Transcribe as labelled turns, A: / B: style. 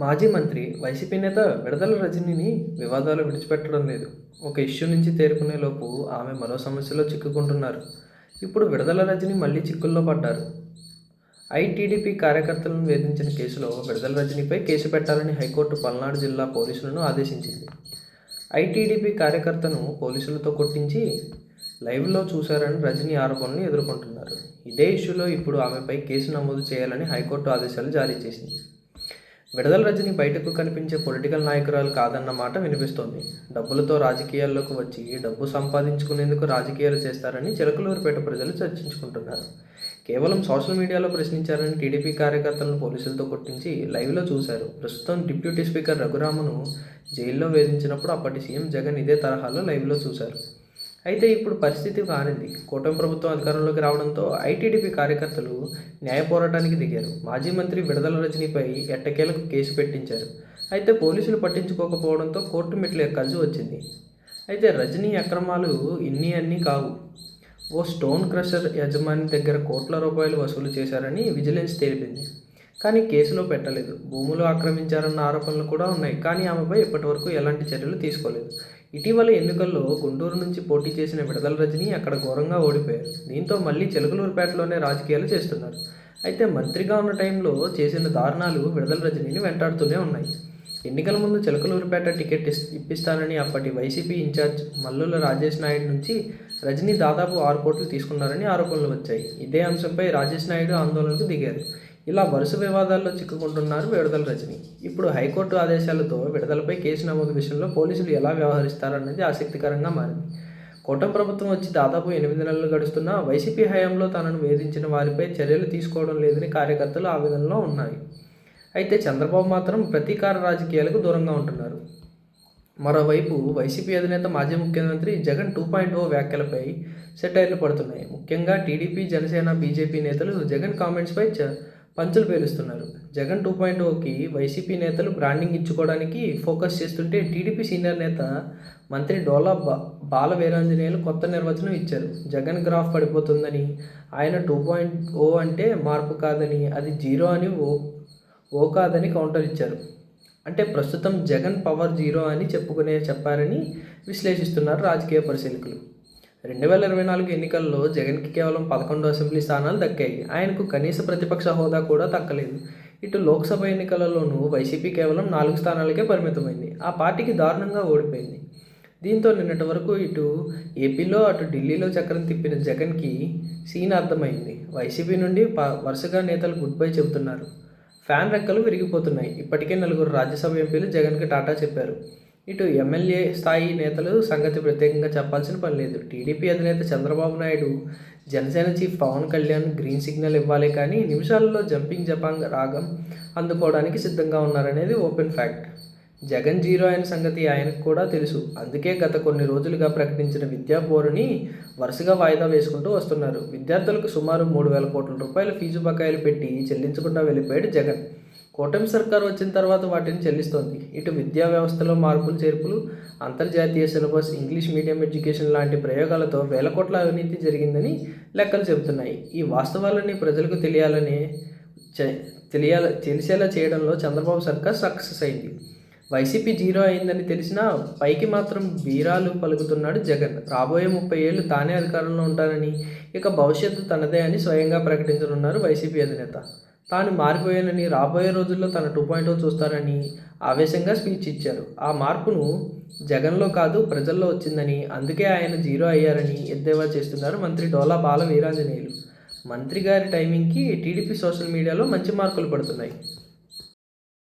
A: మాజీ మంత్రి, వైసీపీ నేత విడదల రజనీని వివాదాలు విడిచిపెట్టడం లేదు. ఒక ఇష్యూ నుంచి తేరుకునే లోపు ఆమె మరో సమస్యలో చిక్కుకుంటున్నారు. ఇప్పుడు విడదల రజని మళ్లీ చిక్కుల్లో పడ్డారు. ఐటీడీపీ కార్యకర్తలను వేధించిన కేసులో విడదల రజనీపై కేసు పెట్టాలని హైకోర్టు పల్నాడు జిల్లా పోలీసులను ఆదేశించింది. ఐటీడీపీ కార్యకర్తను పోలీసులతో కొట్టించి లైవ్లో చూశారని రజనీ ఆరోపణలు ఎదుర్కొంటున్నారు. ఇదే ఇష్యూలో ఇప్పుడు ఆమెపై కేసు నమోదు చేయాలని హైకోర్టు ఆదేశాలు జారీ చేసింది. విడదల రజని బయటకు కనిపించే పొలిటికల్ నాయకురాలు కాదన్న మాట వినిపిస్తోంది. డబ్బులతో రాజకీయాల్లోకి వచ్చి డబ్బు సంపాదించుకునేందుకు రాజకీయాలు చేస్తారని చిలకలూరుపేట ప్రజలు చర్చించుకుంటున్నారు. కేవలం సోషల్ మీడియాలో ప్రశ్నించారని టీడీపీ కార్యకర్తలను పోలీసులతో కొట్టించి లైవ్లో చూశారు. ప్రస్తుతం డిప్యూటీ స్పీకర్ రఘురామను జైల్లో వేధించినప్పుడు అప్పటి సీఎం జగన్ ఇదే తరహాలో లైవ్లో చూశారు. అయితే ఇప్పుడు పరిస్థితి మారింది. కూటమి ప్రభుత్వం అధికారంలోకి రావడంతో ఐటీడీపీ కార్యకర్తలు న్యాయ పోరాటానికి దిగారు. మాజీ మంత్రి విడదల రజనీపై ఎట్టకేలకు కేసు పెట్టించారు. అయితే పోలీసులు పట్టించుకోకపోవడంతో కోర్టు మెట్లు ఎక్కాల్సి వచ్చింది. అయితే రజనీ అక్రమాలు అన్నీ కావు. ఓ స్టోన్ క్రషర్ యజమాని దగ్గర కోట్ల రూపాయలు వసూలు చేశారని విజిలెన్స్ తెలిపింది. కానీ కేసులో పెట్టలేదు. భూములు ఆక్రమించారన్న ఆరోపణలు కూడా ఉన్నాయి. కానీ ఆమెపై ఇప్పటివరకు ఎలాంటి చర్యలు తీసుకోలేదు. ఇటీవల ఎన్నికల్లో గుంటూరు నుంచి పోటీ చేసిన విడదల రజని అక్కడ ఘోరంగా ఓడిపోయారు. దీంతో మళ్ళీ చిలకలూరుపేటలోనే రాజకీయాలు చేస్తున్నారు. అయితే మంత్రిగా ఉన్న టైంలో చేసిన దారుణాలు విడదల రజనీని వెంటాడుతూనే ఉన్నాయి. ఎన్నికల ముందు చిలకలూరుపేట టికెట్ ఇప్పిస్తానని అప్పటి వైసీపీ ఇన్ఛార్జ్ మల్లుల రాజేష్ నాయుడు నుంచి రజనీ దాదాపు 6 కోట్లు తీసుకున్నారని ఆరోపణలు వచ్చాయి. ఇదే అంశంపై రాజేష్ నాయుడు ఆందోళనకు దిగారు. ఇలా వరుస వివాదాల్లో చిక్కుకుంటున్నారు విడదల రజని. ఇప్పుడు హైకోర్టు ఆదేశాలతో విడదలపై కేసు నమోదు విషయంలో పోలీసులు ఎలా వ్యవహరిస్తారన్నది ఆసక్తికరంగా మారింది. కూటమి ప్రభుత్వం వచ్చి దాదాపు 8 నెలలు గడుస్తున్నా వైసీపీ హయాంలో తనను వేధించిన వారిపై చర్యలు తీసుకోవడం లేదని కార్యకర్తలు ఆవేదనలో ఉన్నాయి. అయితే చంద్రబాబు మాత్రం ప్రతీకార రాజకీయాలకు దూరంగా ఉంటున్నారు. మరోవైపు వైసీపీ అధినేత మాజీ ముఖ్యమంత్రి జగన్ 2.0 వ్యాఖ్యలపై సెటైర్లు పడుతున్నాయి. ముఖ్యంగా టీడీపీ, జనసేన, బీజేపీ నేతలు జగన్ కామెంట్స్పై పంచులు పేలుస్తున్నారు. జగన్ 2.0కి వైసీపీ నేతలు బ్రాండింగ్ ఇచ్చుకోవడానికి ఫోకస్ చేస్తుంటే టీడీపీ సీనియర్ నేత మంత్రి డోలా బాల వీరాంజనేయులు కొత్త నిర్వచనం ఇచ్చారు. జగన్ గ్రాఫ్ పడిపోతుందని, ఆయన 2.0 అంటే మార్పు కాదని, అది 0 అని ఓ కాదని కౌంటర్ ఇచ్చారు. అంటే ప్రస్తుతం జగన్ పవర్ 0 అని చెప్పారని విశ్లేషిస్తున్నారు రాజకీయ పరిశీలకులు. 2024 ఎన్నికల్లో జగన్కి కేవలం 11 అసెంబ్లీ స్థానాలు దక్కాయి. ఆయనకు కనీస ప్రతిపక్ష హోదా కూడా దక్కలేదు. ఇటు లోక్సభ ఎన్నికలలోనూ వైసీపీ కేవలం 4 స్థానాలకే పరిమితమైంది. ఆ పార్టీకి దారుణంగా ఓడిపోయింది. దీంతో నిన్నటి వరకు ఇటు ఏపీలో అటు ఢిల్లీలో చక్రం తిప్పిన జగన్కి సీన్ అర్థమైంది. వైసీపీ నుండి వరుసగా నేతలు గుడ్ బై చెబుతున్నారు. ఫ్యాన్ రెక్కలు విరిగిపోతున్నాయి. ఇప్పటికే 4 రాజ్యసభ ఎంపీలు జగన్కి టాటా చెప్పారు. ఇటు ఎమ్మెల్యే స్థాయి నేతలు సంగతి ప్రత్యేకంగా చెప్పాల్సిన పని లేదు. టీడీపీ అధినేత Chandrababu Naidu, Janasena chief Pawan Kalyan green signal ఇవ్వాలి కానీ నిమిషాలలో జంపింగ్ జపాంగ్ రాగం అందుకోవడానికి సిద్ధంగా ఉన్నారనేది ఓపెన్ ఫ్యాక్ట్. జగన్ 0 అయిన సంగతి ఆయనకు కూడా తెలుసు. అందుకే గత కొన్ని రోజులుగా ప్రకటించిన విద్యా బోరుని వరుసగా వాయిదా వేసుకుంటూ వస్తున్నారు. విద్యార్థులకు సుమారు 3,000 కోట్ల రూపాయల ఫీజు బకాయిలు పెట్టి చెల్లించకుండా వెళ్ళిపోయాడు జగన్. కూటమి సర్కారు వచ్చిన తర్వాత వాటిని చెల్లిస్తోంది. ఇటు విద్యా వ్యవస్థలో మార్పులు చేర్పులు, అంతర్జాతీయ సిలబస్, ఇంగ్లీష్ మీడియం ఎడ్యుకేషన్ లాంటి ప్రయోగాలతో వేల కోట్ల అవినీతి జరిగిందని లెక్కలు చెబుతున్నాయి. ఈ వాస్తవాలన్నీ ప్రజలకు తెలిసేలా చేయడంలో చంద్రబాబు సర్కార్ సక్సెస్ అయింది. వైసీపీ 0 అయిందని తెలిసినా పైకి మాత్రం బీరాలు పలుకుతున్నాడు జగన్. రాబోయే 30 ఏళ్లు తానే అధికారంలో ఉంటానని, ఇక భవిష్యత్తు తనదే అని స్వయంగా ప్రకటించనున్నారు వైసీపీ అధినేత. తాను మారిపోయానని, రాబోయే రోజుల్లో తన 2.0 చూస్తారని ఆవేశంగా స్పీచ్ ఇచ్చారు. ఆ మార్పును జగన్లో కాదు ప్రజల్లో వచ్చిందని, అందుకే ఆయన 0 అయ్యారని ఎద్దేవా చేస్తున్నారు మంత్రి డోలా బాల వీరాంజనేయులు. మంత్రి గారి టైమింగ్కి టీడీపీ సోషల్ మీడియాలో మంచి మార్కులు పడుతున్నాయి.